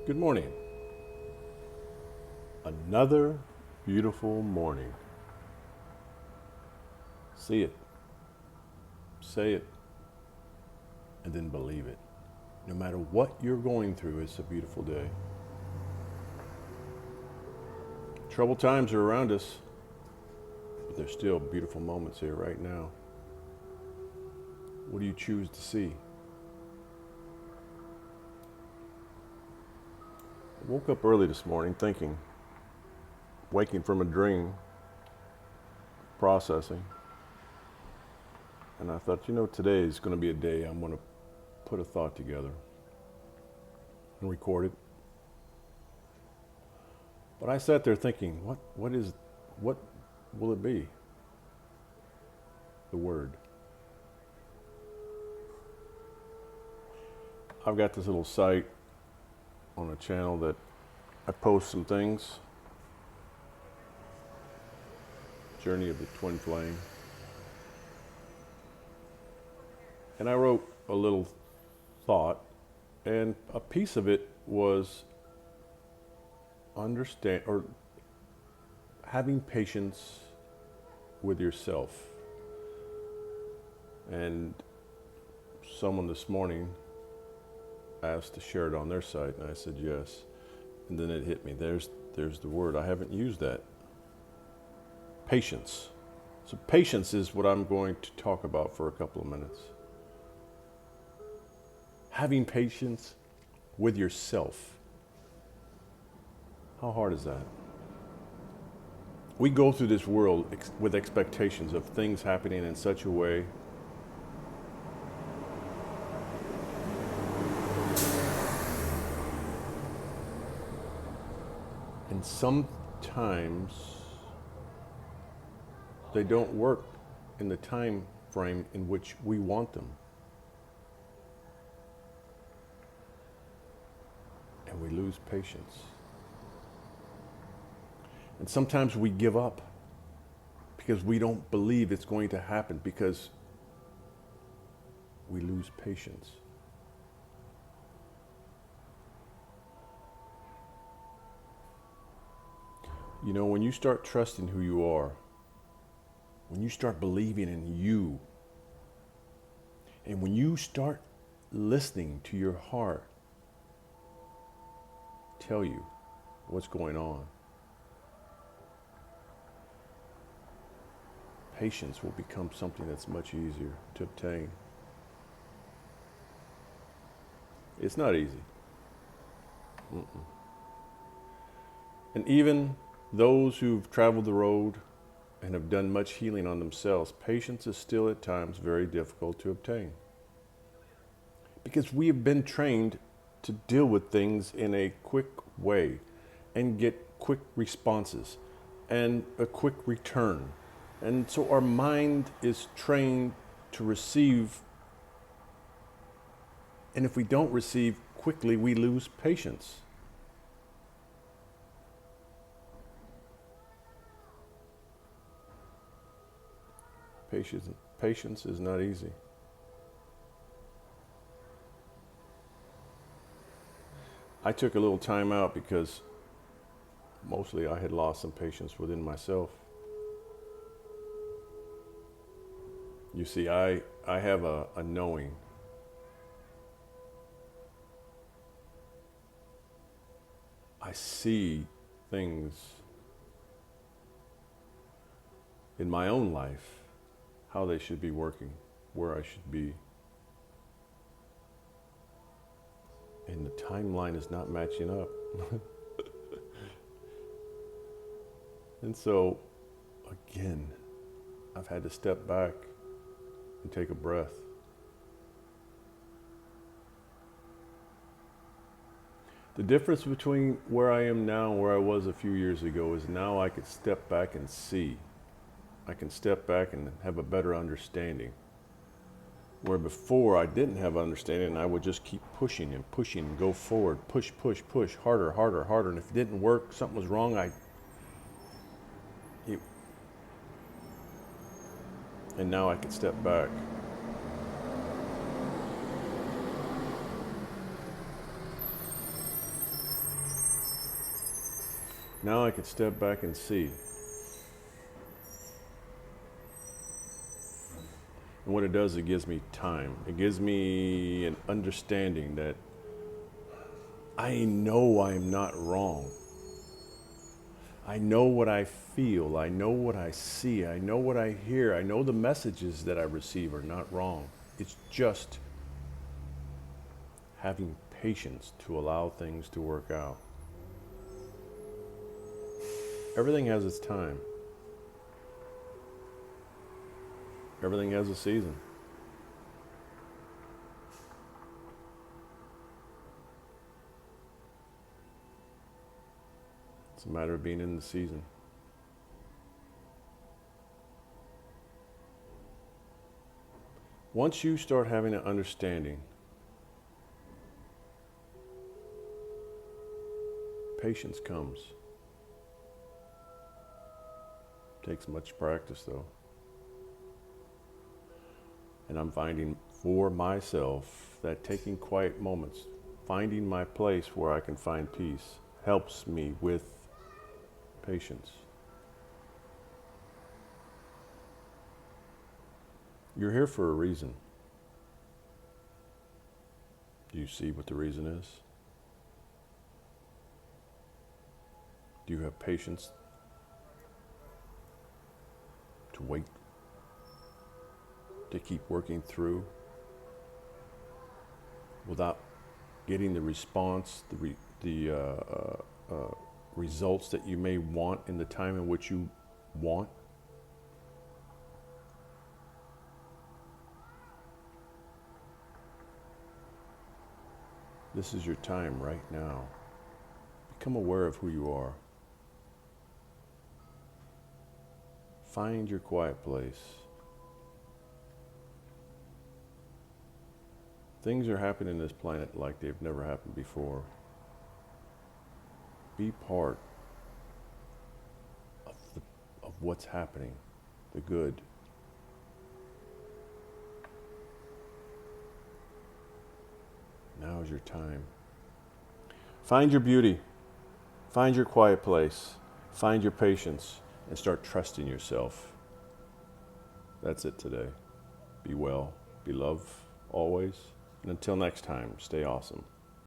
Good morning. Another beautiful morning. See it, say it, and then believe it. No matter what you're going through, it's a beautiful day. Troubled times are around us, but there's still beautiful moments here right now. What do you choose to see? I woke up early this morning thinking, waking from a dream, processing, and I thought, today is going to be a day I'm going to put a thought together and record it. But I sat there thinking, what will it be? The word. I've got this little site on a channel that I post some things. Journey of the Twin Flame. And I wrote a little thought, and a piece of it was understand or having patience with yourself. And someone this morning asked to share it on their site, and I said yes. And then it hit me. There's the word. I haven't used that. Patience. So patience is what I'm going to talk about for a couple of minutes. Having patience with yourself. How hard is that? We go through this world with expectations of things happening in such a way and sometimes they don't work in the time frame in which we want them. And we lose patience. And sometimes we give up because we don't believe it's going to happen, because we lose patience. When you start trusting who you are, when you start believing in you, and when you start listening to your heart tell you what's going on, patience will become something that's much easier to obtain. It's not easy. Mm-mm. And even those who've traveled the road and have done much healing on themselves, patience is still at times very difficult to obtain. Because we have been trained to deal with things in a quick way and get quick responses and a quick return. And so our mind is trained to receive, and if we don't receive quickly, we lose patience. Patience is not easy. I took a little time out because mostly I had lost some patience within myself. You see, I have a knowing. I see things in my own life, how they should be working, where I should be. And the timeline is not matching up. And so, again, I've had to step back and take a breath. The difference between where I am now and where I was a few years ago is now I can step back and see. I can step back and have a better understanding. Where before I didn't have understanding, and I would just keep pushing and go forward, push, harder, and if it didn't work, something was wrong, and now I can step back. Now I can step back and see. And what it does, it gives me time. It gives me an understanding that I know I'm not wrong. I know what I feel. I know what I see. I know what I hear. I know the messages that I receive are not wrong. It's just having patience to allow things to work out. Everything has its time. Everything has a season. It's a matter of being in the season. Once you start having an understanding, patience comes. Takes much practice though. And I'm finding for myself that taking quiet moments, finding my place where I can find peace, helps me with patience. You're here for a reason. Do you see what the reason is? Do you have patience to wait, to keep working through without getting the response, the results that you may want in the time in which you want? This is your time right now. Become aware of who you are. Find your quiet place. Things are happening in this planet like they've never happened before. Be part of what's happening, the good. Now is your time. Find your beauty. Find your quiet place. Find your patience and start trusting yourself. That's it today. Be well. Be loved always. And until next time, stay awesome.